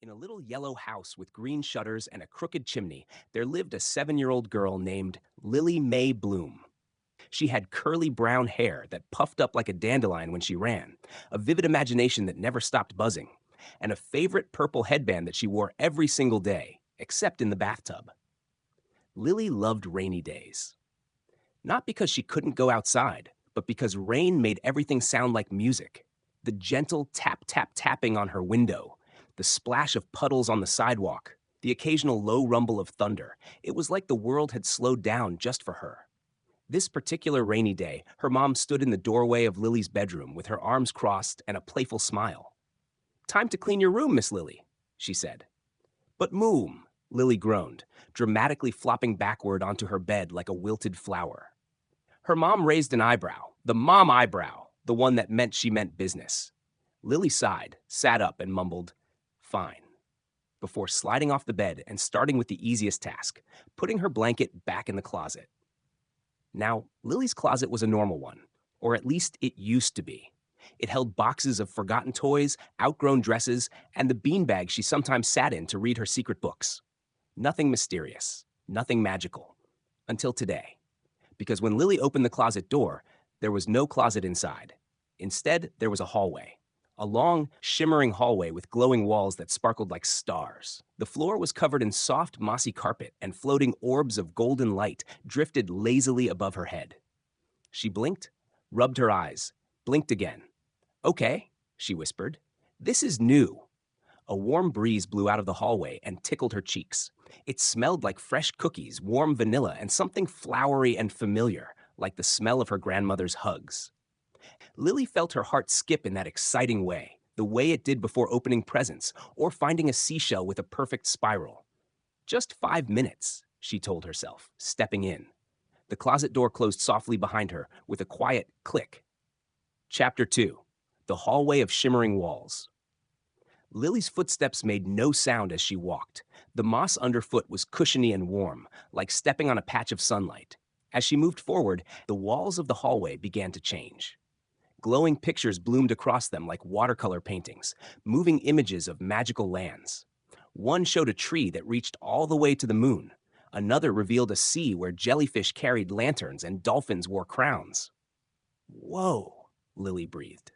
In a little yellow house with green shutters and a crooked chimney, there lived a 7-year-old girl named Lily May Bloom. She had curly brown hair that puffed up like a dandelion when she ran, a vivid imagination that never stopped buzzing, and a favorite purple headband that she wore every single day, except in the bathtub. Lily loved rainy days. Not because she couldn't go outside, but because rain made everything sound like music. The gentle tap, tap, tapping on her window, the splash of puddles on the sidewalk, the occasional low rumble of thunder. It was like the world had slowed down just for her. This particular rainy day, her mom stood in the doorway of Lily's bedroom with her arms crossed and a playful smile. "Time to clean your room, Miss Lily," she said. "But moom," Lily groaned, dramatically flopping backward onto her bed like a wilted flower. Her mom raised an eyebrow, the mom eyebrow, the one that meant she meant business. Lily sighed, sat up, and mumbled, "Fine," before sliding off the bed and starting with the easiest task, putting her blanket back in the closet. Now, Lily's closet was a normal one, or at least it used to be. It held boxes of forgotten toys, outgrown dresses, and the beanbag she sometimes sat in to read her secret books. Nothing mysterious, nothing magical. Until today. Because when Lily opened the closet door, there was no closet inside. Instead, there was a hallway. A long, shimmering hallway with glowing walls that sparkled like stars. The floor was covered in soft, mossy carpet, and floating orbs of golden light drifted lazily above her head. She blinked, rubbed her eyes, blinked again. "Okay," she whispered. "This is new." A warm breeze blew out of the hallway and tickled her cheeks. It smelled like fresh cookies, warm vanilla, and something flowery and familiar, like the smell of her grandmother's hugs. Lily felt her heart skip in that exciting way, the way it did before opening presents or finding a seashell with a perfect spiral. Just 5 minutes, she told herself, stepping in. The closet door closed softly behind her with a quiet click. Chapter 2. The Hallway of Shimmering Walls. Lily's footsteps made no sound as she walked. The moss underfoot was cushiony and warm, like stepping on a patch of sunlight. As she moved forward, the walls of the hallway began to change. Glowing pictures bloomed across them like watercolor paintings, moving images of magical lands. One showed a tree that reached all the way to the moon. Another revealed a sea where jellyfish carried lanterns and dolphins wore crowns. "Whoa," Lily breathed.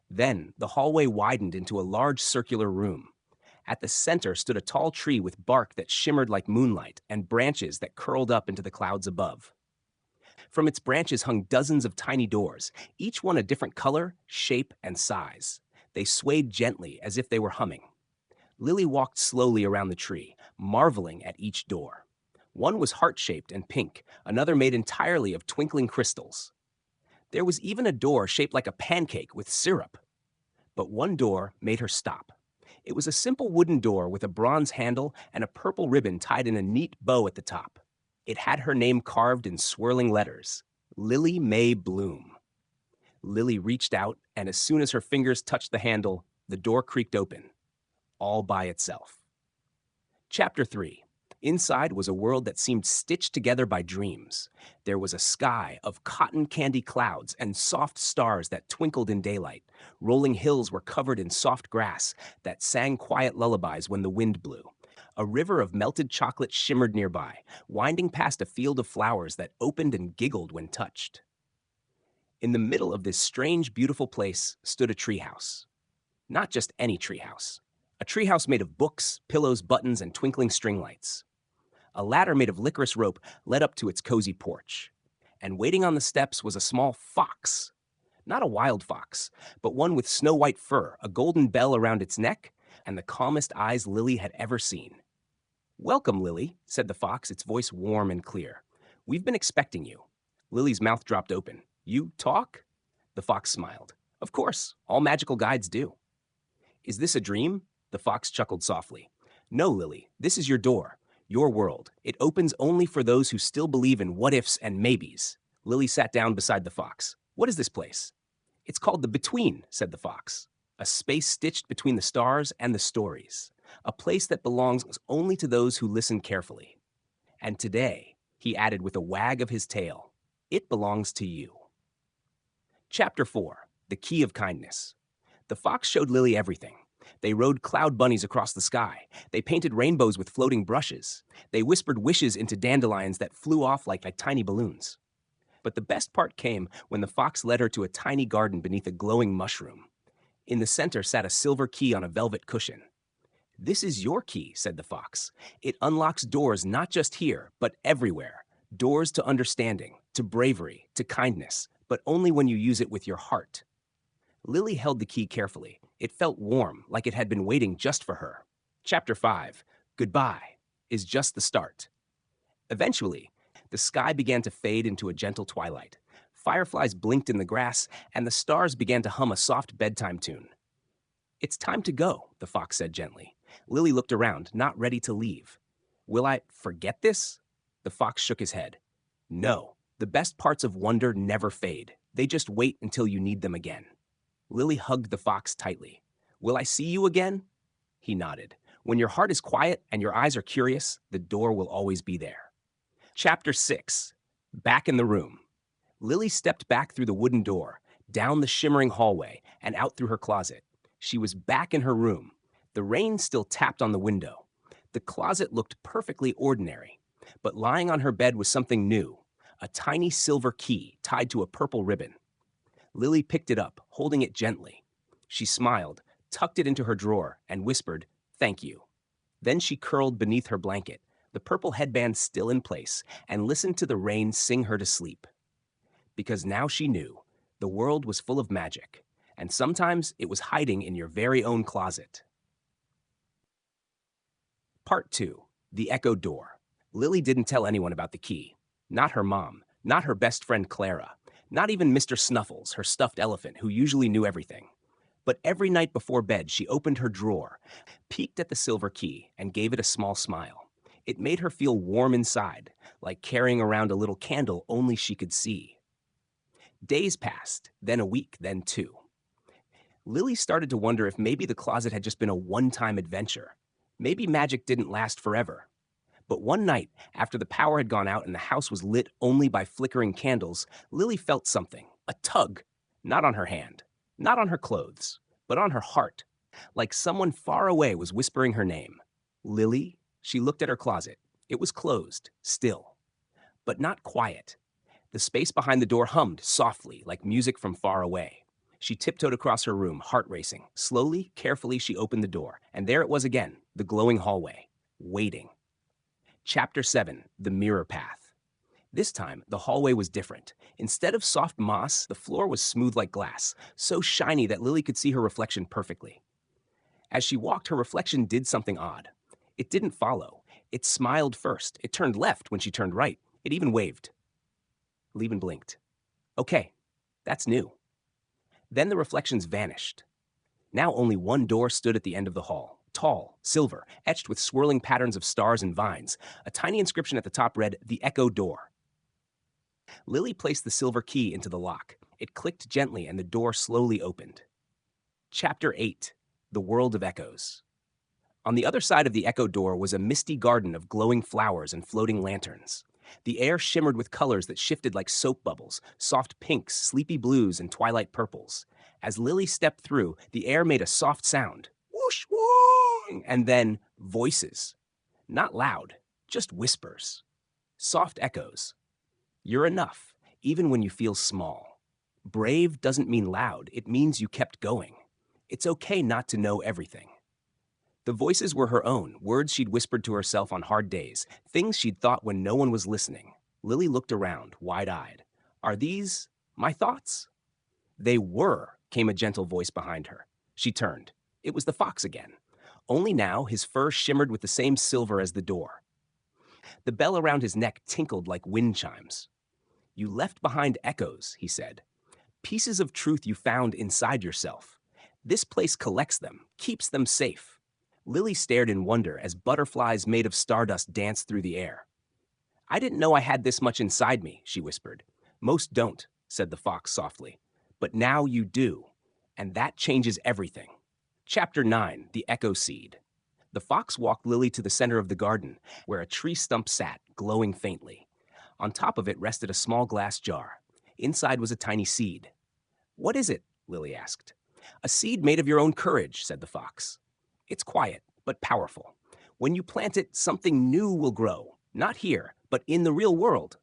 Then the hallway widened into a large circular room. At the center stood a tall tree with bark that shimmered like moonlight and branches that curled up into the clouds above. From its branches hung dozens of tiny doors, each one a different color, shape, and size. They swayed gently as if they were humming. Lily walked slowly around the tree, marveling at each door. One was heart-shaped and pink, another made entirely of twinkling crystals. There was even a door shaped like a pancake with syrup. But one door made her stop. It was a simple wooden door with a bronze handle and a purple ribbon tied in a neat bow at the top. It had her name carved in swirling letters, Lily May Bloom. Lily reached out, and as soon as her fingers touched the handle, the door creaked open, all by itself. Chapter 3. Inside was a world that seemed stitched together by dreams. There was a sky of cotton candy clouds and soft stars that twinkled in daylight. Rolling hills were covered in soft grass that sang quiet lullabies when the wind blew. A river of melted chocolate shimmered nearby, winding past a field of flowers that opened and giggled when touched. In the middle of this strange, beautiful place stood a treehouse. Not just any treehouse. A treehouse made of books, pillows, buttons, and twinkling string lights. A ladder made of licorice rope led up to its cozy porch. And waiting on the steps was a small fox. Not a wild fox, but one with snow-white fur, a golden bell around its neck, and the calmest eyes Lily had ever seen. "Welcome, Lily," said the fox, its voice warm and clear. "We've been expecting you." Lily's mouth dropped open. "You talk?" The fox smiled. "Of course, all magical guides do." "Is this a dream?" The fox chuckled softly. "No, Lily, this is your door. Your world. It opens only for those who still believe in what-ifs and maybes." Lily sat down beside the fox. "What is this place?" "It's called the Between," said the fox. "A space stitched between the stars and the stories. A place that belongs only to those who listen carefully. And today," he added with a wag of his tail, "it belongs to you." Chapter 4. The Key of Kindness. The fox showed Lily everything. They rode cloud bunnies across the sky. They painted rainbows with floating brushes. They whispered wishes into dandelions that flew off like tiny balloons. But the best part came when the fox led her to a tiny garden beneath a glowing mushroom. In the center sat a silver key on a velvet cushion. "This is your key," said the fox. "It unlocks doors not just here, but everywhere. Doors to understanding, to bravery, to kindness, but only when you use it with your heart." Lily held the key carefully. It felt warm, like it had been waiting just for her. Chapter 5, Goodbye, is just the start. Eventually, the sky began to fade into a gentle twilight. Fireflies blinked in the grass, and the stars began to hum a soft bedtime tune. "It's time to go," the fox said gently. Lily looked around, not ready to leave. "Will I forget this?" The fox shook his head. "No, the best parts of wonder never fade. They just wait until you need them again." Lily hugged the fox tightly. "Will I see you again?" He nodded. "When your heart is quiet and your eyes are curious, the door will always be there." Chapter 6, Back in the Room. Lily stepped back through the wooden door, down the shimmering hallway, and out through her closet. She was back in her room. The rain still tapped on the window. The closet looked perfectly ordinary, but lying on her bed was something new, a tiny silver key tied to a purple ribbon. Lily picked it up, holding it gently. She smiled, tucked it into her drawer, and whispered, "Thank you." Then she curled beneath her blanket, the purple headband still in place, and listened to the rain sing her to sleep. Because now she knew the world was full of magic, and sometimes it was hiding in your very own closet. Part 2, The Echo Door. Lily didn't tell anyone about the key. Not her mom, not her best friend Clara, not even Mr. Snuffles, her stuffed elephant, who usually knew everything. But every night before bed, she opened her drawer, peeked at the silver key, and gave it a small smile. It made her feel warm inside, like carrying around a little candle only she could see. Days passed, then a week, then two. Lily started to wonder if maybe the closet had just been a one-time adventure. Maybe magic didn't last forever. But one night, after the power had gone out and the house was lit only by flickering candles, Lily felt something, a tug, not on her hand, not on her clothes, but on her heart, like someone far away was whispering her name. "Lily?" She looked at her closet. It was closed, still, but not quiet. The space behind the door hummed softly, like music from far away. She tiptoed across her room, heart racing. Slowly, carefully, she opened the door, and there it was again, the glowing hallway, waiting. Chapter 7, The Mirror Path. This time, the hallway was different. Instead of soft moss, the floor was smooth like glass, so shiny that Lily could see her reflection perfectly. As she walked, her reflection did something odd. It didn't follow. It smiled first. It turned left when she turned right. It even waved. Levin blinked. "Okay, that's new." Then the reflections vanished. Now only one door stood at the end of the hall. Tall, silver, etched with swirling patterns of stars and vines. A tiny inscription at the top read, "The Echo Door." Lily placed the silver key into the lock. It clicked gently and the door slowly opened. Chapter 8, The World of Echoes. On the other side of the echo door was a misty garden of glowing flowers and floating lanterns. The air shimmered with colors that shifted like soap bubbles, soft pinks, sleepy blues, and twilight purples. As Lily stepped through, the air made a soft sound. Whoosh, whoosh, and then voices. Not loud, just whispers. Soft echoes. "You're enough, even when you feel small." Brave doesn't mean loud, it means you kept going. It's okay not to know everything. The voices were her own, words she'd whispered to herself on hard days, things she'd thought when no one was listening. Lily looked around, wide-eyed. "Are these my thoughts?" "They were," came a gentle voice behind her. She turned. It was the fox again. Only now, his fur shimmered with the same silver as the door. The bell around his neck tinkled like wind chimes. "You left behind echoes," he said. "Pieces of truth you found inside yourself. This place collects them, keeps them safe." Lily stared in wonder as butterflies made of stardust danced through the air. "I didn't know I had this much inside me," she whispered. "Most don't," said the fox softly. "But now you do, and that changes everything." Chapter 9, The Echo Seed. The fox walked Lily to the center of the garden, where a tree stump sat, glowing faintly. On top of it rested a small glass jar. Inside was a tiny seed. "What is it?" Lily asked. A seed made of your own courage, said the fox. It's quiet, but powerful. When you plant it, something new will grow. Not here, but in the real world.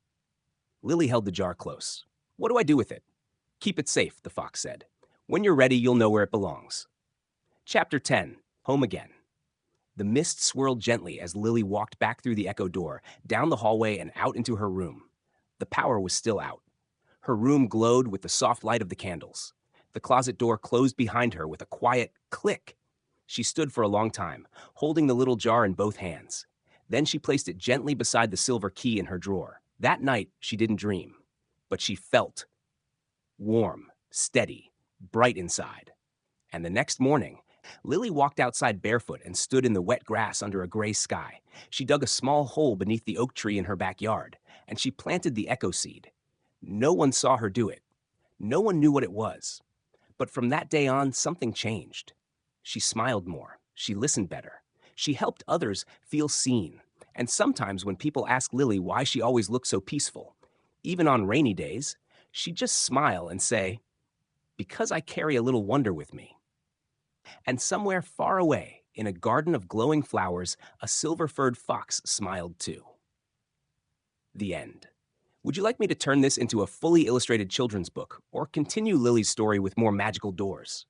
Lily held the jar close. What do I do with it? Keep it safe, the fox said. When you're ready, you'll know where it belongs. Chapter 10. Home Again. The mist swirled gently as Lily walked back through the echo door, down the hallway and out into her room. The power was still out. Her room glowed with the soft light of the candles. The closet door closed behind her with a quiet click. She stood for a long time, holding the little jar in both hands. Then she placed it gently beside the silver key in her drawer. That night, she didn't dream, but she felt warm, steady, bright inside. And the next morning, Lily walked outside barefoot and stood in the wet grass under a gray sky. She dug a small hole beneath the oak tree in her backyard, and she planted the echo seed. No one saw her do it. No one knew what it was. But from that day on, something changed. She smiled more. She listened better. She helped others feel seen. And sometimes when people ask Lily why she always looked so peaceful, even on rainy days, she'd just smile and say, "Because I carry a little wonder with me." And somewhere far away, in a garden of glowing flowers, a silver-furred fox smiled too. The end. Would you like me to turn this into a fully illustrated children's book, or continue Lily's story with more magical doors?